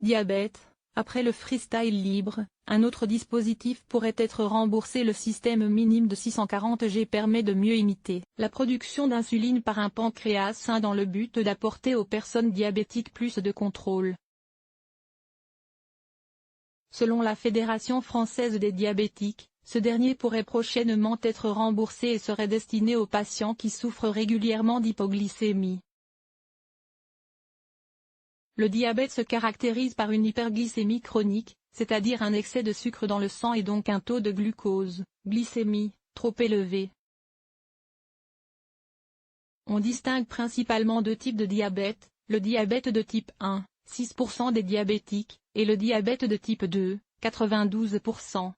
Diabète. Après le freestyle libre, un autre dispositif pourrait être remboursé. Le système minime de 640 G permet de mieux imiter la production d'insuline par un pancréas sain dans le but d'apporter aux personnes diabétiques plus de contrôle. Selon la Fédération française des diabétiques, ce dernier pourrait prochainement être remboursé et serait destiné aux patients qui souffrent régulièrement d'hypoglycémie. Le diabète se caractérise par une hyperglycémie chronique, c'est-à-dire un excès de sucre dans le sang et donc un taux de glucose, glycémie, trop élevé. On distingue principalement deux types de diabète, le diabète de type 1, 6% des diabétiques, et le diabète de type 2, 92%.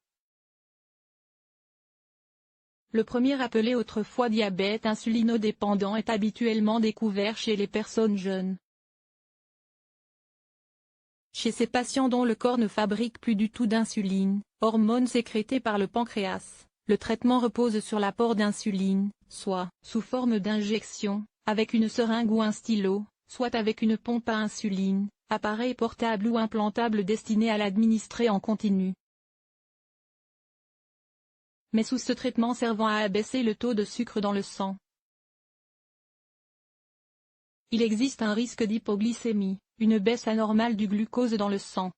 Le premier, appelé autrefois diabète insulinodépendant, est habituellement découvert chez les personnes jeunes. Chez ces patients dont le corps ne fabrique plus du tout d'insuline, hormone sécrétée par le pancréas, le traitement repose sur l'apport d'insuline, soit sous forme d'injection, avec une seringue ou un stylo, soit avec une pompe à insuline, appareil portable ou implantable destiné à l'administrer en continu. Mais sous ce traitement servant à abaisser le taux de sucre dans le sang. Il existe un risque d'hypoglycémie, une baisse anormale du glucose dans le sang.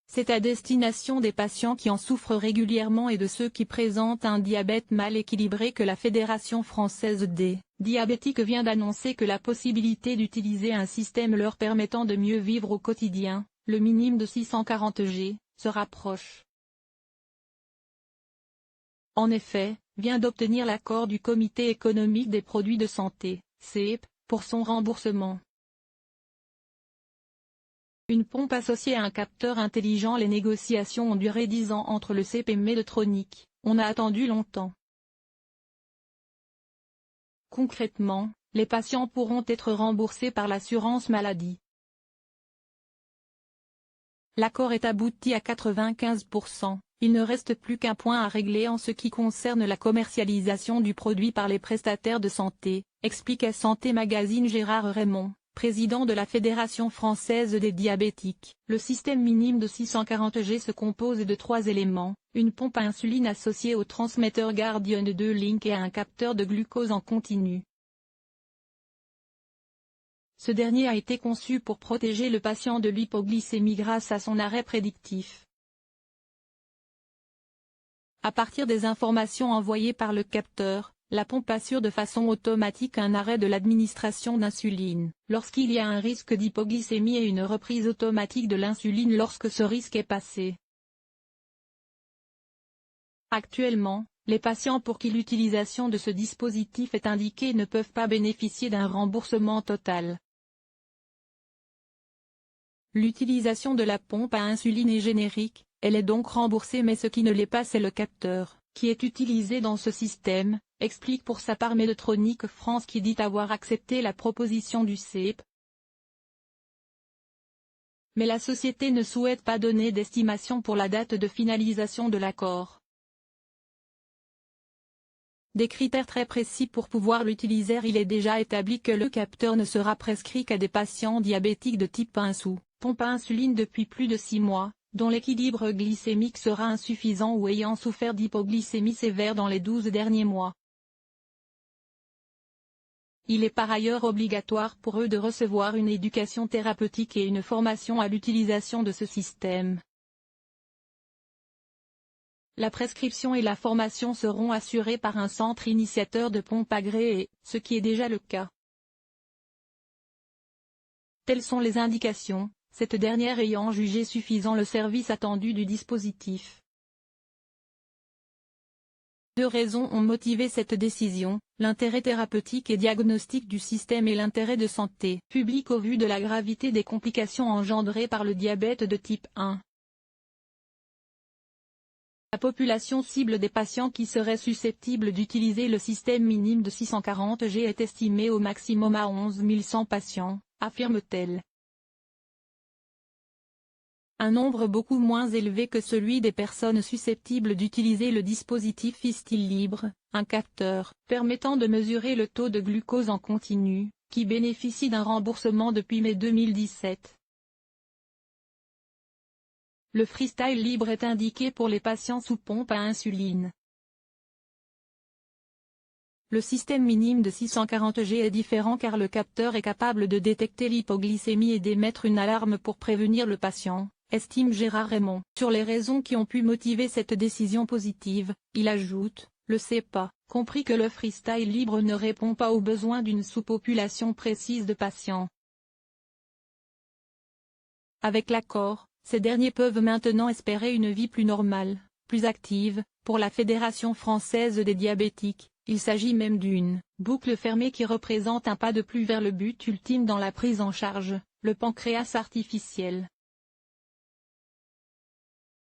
C'est à destination des patients qui en souffrent régulièrement et de ceux qui présentent un diabète mal équilibré que la Fédération française des diabétiques vient d'annoncer que la possibilité d'utiliser un système leur permettant de mieux vivre au quotidien, le minime de 640 G, se rapproche. En effet, vient d'obtenir l'accord du Comité économique des produits de santé, CEP, pour son remboursement. Une pompe associée à un capteur intelligent. Les négociations ont duré 10 ans entre le CEP et Medtronic, on a attendu longtemps. Concrètement, les patients pourront être remboursés par l'assurance maladie. L'accord est abouti à 95%. Il ne reste plus qu'un point à régler en ce qui concerne la commercialisation du produit par les prestataires de santé, explique à Santé Magazine Gérard Raymond, président de la Fédération française des diabétiques. Le système minime de 640 G se compose de 3 éléments, une pompe à insuline associée au transmetteur Guardian de 2 Link et à un capteur de glucose en continu. Ce dernier a été conçu pour protéger le patient de l'hypoglycémie grâce à son arrêt prédictif. À partir des informations envoyées par le capteur, la pompe assure de façon automatique un arrêt de l'administration d'insuline, lorsqu'il y a un risque d'hypoglycémie et une reprise automatique de l'insuline lorsque ce risque est passé. Actuellement, les patients pour qui l'utilisation de ce dispositif est indiquée ne peuvent pas bénéficier d'un remboursement total. L'utilisation de la pompe à insuline est générique. Elle est donc remboursée, mais ce qui ne l'est pas c'est le capteur, qui est utilisé dans ce système, explique pour sa part Medtronic France qui dit avoir accepté la proposition du CEP. Mais la société ne souhaite pas donner d'estimation pour la date de finalisation de l'accord. Des critères très précis pour pouvoir l'utiliser. Il est déjà établi que le capteur ne sera prescrit qu'à des patients diabétiques de type 1 sous pompe à insuline depuis plus de 6 mois. Dont l'équilibre glycémique sera insuffisant ou ayant souffert d'hypoglycémie sévère dans les 12 derniers mois. Il est par ailleurs obligatoire pour eux de recevoir une éducation thérapeutique et une formation à l'utilisation de ce système. La prescription et la formation seront assurées par un centre initiateur de pompe agréé, ce qui est déjà le cas. Telles sont les indications, cette dernière ayant jugé suffisant le service attendu du dispositif. 2 raisons ont motivé cette décision, l'intérêt thérapeutique et diagnostique du système et l'intérêt de santé publique au vu de la gravité des complications engendrées par le diabète de type 1. La population cible des patients qui seraient susceptibles d'utiliser le système minime de 640 G est estimée au maximum à 11 100 patients, affirme-t-elle. Un nombre beaucoup moins élevé que celui des personnes susceptibles d'utiliser le dispositif Freestyle libre, un capteur permettant de mesurer le taux de glucose en continu, qui bénéficie d'un remboursement depuis mai 2017. Le freestyle libre est indiqué pour les patients sous pompe à insuline. Le système minime de 640 G est différent car le capteur est capable de détecter l'hypoglycémie et d'émettre une alarme pour prévenir le patient, estime Gérard Raymond. Sur les raisons qui ont pu motiver cette décision positive, il ajoute, le CEPA, compris que le freestyle libre ne répond pas aux besoins d'une sous-population précise de patients. Avec l'accord, ces derniers peuvent maintenant espérer une vie plus normale, plus active. Pour la Fédération française des diabétiques, il s'agit même d'une boucle fermée qui représente un pas de plus vers le but ultime dans la prise en charge, le pancréas artificiel.